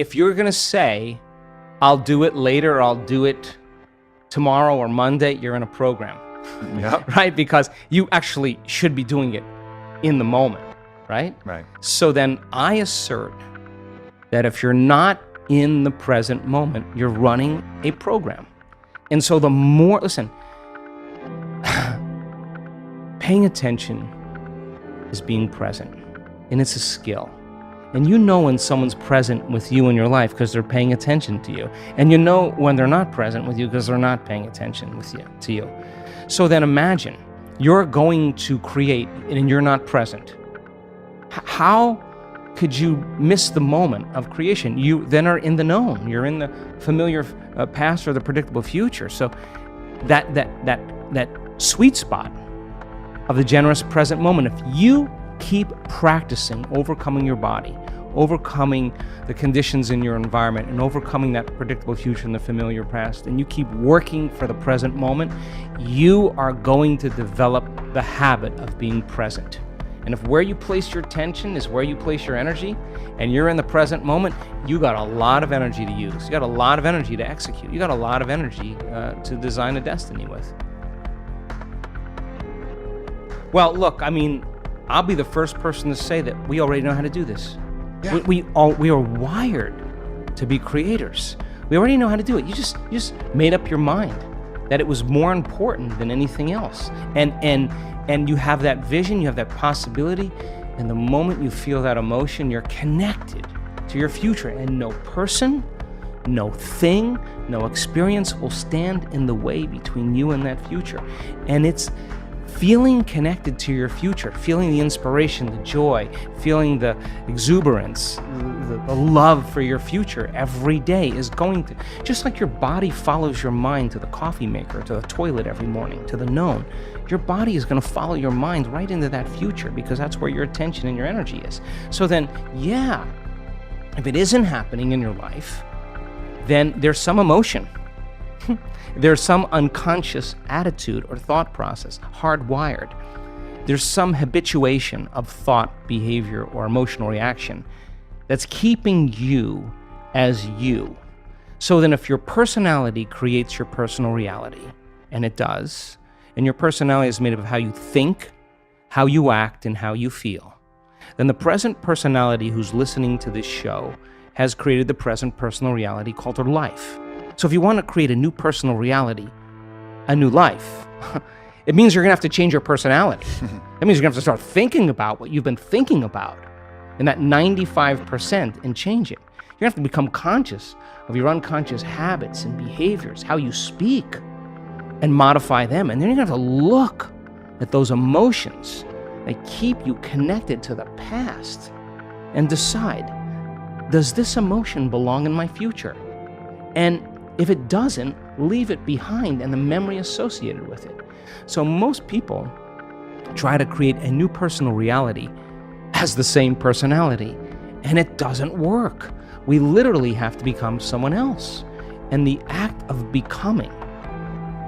if you're going to say, I'll do it later, or I'll do it tomorrow or Monday, you're in a program. Yeah. Right? Because you actually should be doing it in the moment, right? Right. So then I assert that if you're not in the present moment, you're running a program. And so the more, listen, paying attention is being present, and it's a skill. And you know when someone's present with you in your life because they're paying attention to you. And you know when they're not present with you because they're not paying attention to you. So then imagine you're going to create and you're not present. How could you miss the moment of creation? You then are in the known. You're in the familiar past or the predictable future. So that sweet spot of the generous present moment, if you keep practicing overcoming your body, overcoming the conditions in your environment, and overcoming that predictable future and the familiar past, and you keep working for the present moment, you are going to develop the habit of being present. And if where you place your attention is where you place your energy, and you're in the present moment, you got a lot of energy to use. You got a lot of energy to execute. You got a lot of energy to design a destiny with. Well, look, I mean, I'll be the first person to say that we already know how to do this. Yeah. We are wired to be creators. We already know how to do it. You just made up your mind that it was more important than anything else. And you have that vision, you have that possibility, and the moment you feel that emotion, you're connected to your future, and no person, no thing, no experience will stand in the way between you and that future. And it's feeling connected to your future, feeling the inspiration, the joy, feeling the exuberance, the love for your future every day is going to, just like your body follows your mind to the coffee maker, to the toilet every morning, to the known, your body is going to follow your mind right into that future because that's where your attention and your energy is. So then, yeah, if it isn't happening in your life, then there's some emotion. There's some unconscious attitude or thought process, hardwired. There's some habituation of thought, behavior, or emotional reaction that's keeping you as you. So then if your personality creates your personal reality, and it does, and your personality is made up of how you think, how you act, and how you feel, then the present personality who's listening to this show has created the present personal reality called their life. So if you want to create a new personal reality, a new life, it means you're going to have to change your personality. That means you're going to have to start thinking about what you've been thinking about, and that 95%, and change it. You're going to have to become conscious of your unconscious habits and behaviors, how you speak, and modify them. And then you're going to have to look at those emotions that keep you connected to the past and decide, does this emotion belong in my future? And if it doesn't, leave it behind and the memory associated with it. So most people try to create a new personal reality as the same personality, and it doesn't work. We literally have to become someone else. And the act of becoming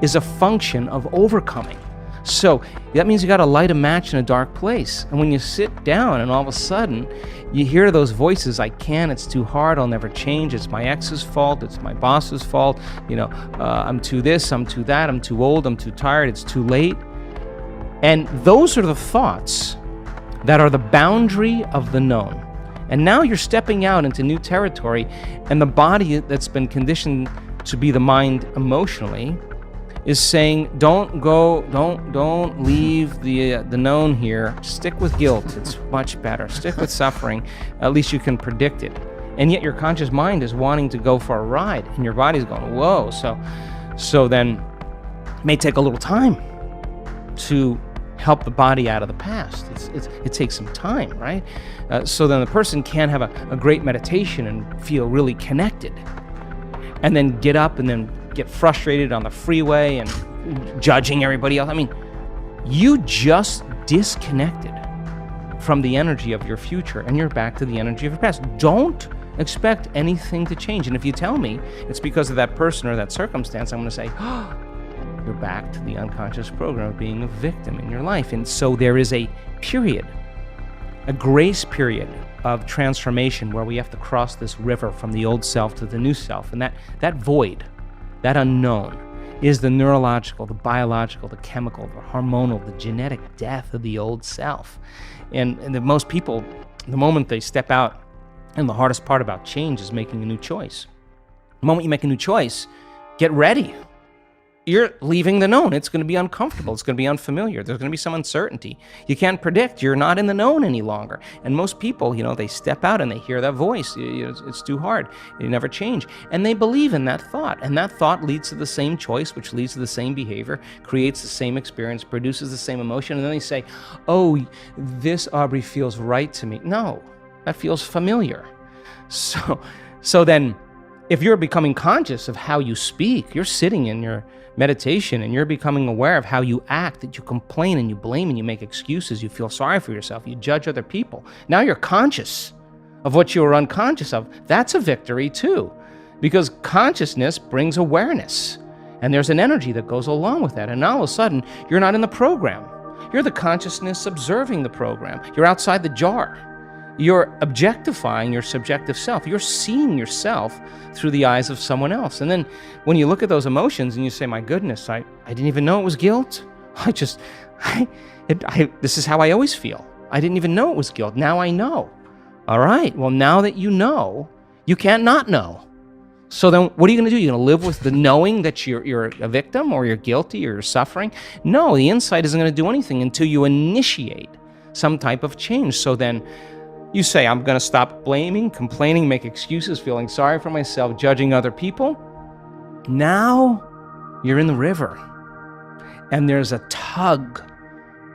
is a function of overcoming. So that means you got to light a match in a dark place. And when you sit down and all of a sudden you hear those voices, I can't, it's too hard, I'll never change, it's my ex's fault, it's my boss's fault, I'm too this, I'm too that, I'm too old, I'm too tired, it's too late. And those are the thoughts that are the boundary of the known. And now you're stepping out into new territory, and the body that's been conditioned to be the mind emotionally is saying, don't leave the known here. Stick with guilt. It's much better. Stick with suffering. At least you can predict it. And yet your conscious mind is wanting to go for a ride, and your body's going, whoa. So then it may take a little time to help the body out of the past. It takes some time, right? So then the person can have a great meditation and feel really connected, and then get up and then get frustrated on the freeway and judging everybody else. I mean, you just disconnected from the energy of your future, and you're back to the energy of your past. Don't expect anything to change. And if you tell me it's because of that person or that circumstance, I'm going to say, oh, you're back to the unconscious program of being a victim in your life. And so there is a period a grace period of transformation where we have to cross this river from the old self to the new self. And that void, that unknown, is the neurological, the biological, the chemical, the hormonal, the genetic death of the old self. And most people, the moment they step out, and the hardest part about change is making a new choice. The moment you make a new choice, get ready. You're leaving the known. It's going to be uncomfortable. It's going to be unfamiliar. There's going to be some uncertainty. You can't predict. You're not in the known any longer. And most people, they step out and they hear that voice. It's too hard. You never change. And they believe in that thought. And that thought leads to the same choice, which leads to the same behavior, creates the same experience, produces the same emotion. And then they say, oh, this, Aubrey, feels right to me. No, that feels familiar. So then, if you're becoming conscious of how you speak, you're sitting in your meditation and you're becoming aware of how you act, that you complain and you blame and you make excuses, you feel sorry for yourself, you judge other people. Now you're conscious of what you were unconscious of. That's a victory too, because consciousness brings awareness, and there's an energy that goes along with that. And now all of a sudden, you're not in the program. You're the consciousness observing the program. You're outside the jar. You're objectifying your subjective self. You're seeing yourself through the eyes of someone else. And then when you look at those emotions and you say, my goodness, I didn't even know it was guilt. This is how I always feel. I didn't even know it was guilt. Now I know. All right, well, now that you know, you can't not know. So then what are you going to do? You're going to live with the knowing that you're a victim or you're guilty or you're suffering? No, the insight isn't going to do anything until you initiate some type of change. So then you say, I'm going to stop blaming, complaining, make excuses, feeling sorry for myself, judging other people. Now you're in the river. And there's a tug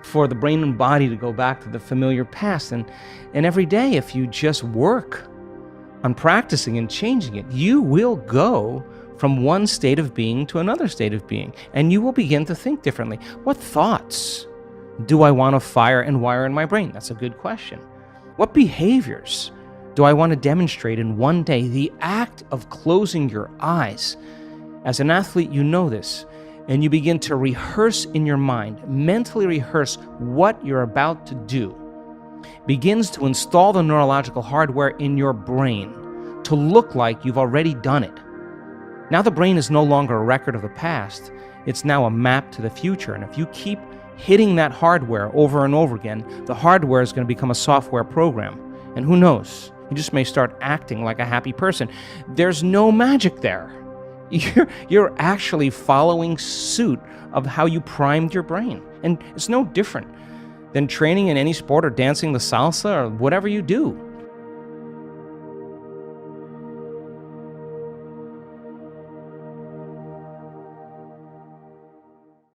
for the brain and body to go back to the familiar past. And every day, if you just work on practicing and changing it, you will go from one state of being to another state of being. And you will begin to think differently. What thoughts do I want to fire and wire in my brain? That's a good question. What behaviors do I want to demonstrate in one day? The act of closing your eyes. As an athlete, you know this, and you begin to rehearse in your mind, mentally rehearse what you're about to do, begins to install the neurological hardware in your brain to look like you've already done it. Now the brain is no longer a record of the past. It's now a map to the future. And if you keep hitting that hardware over and over again, the hardware is going to become a software program. And who knows? You just may start acting like a happy person. There's no magic there. You're actually following suit of how you primed your brain. And it's no different than training in any sport or dancing the salsa or whatever you do.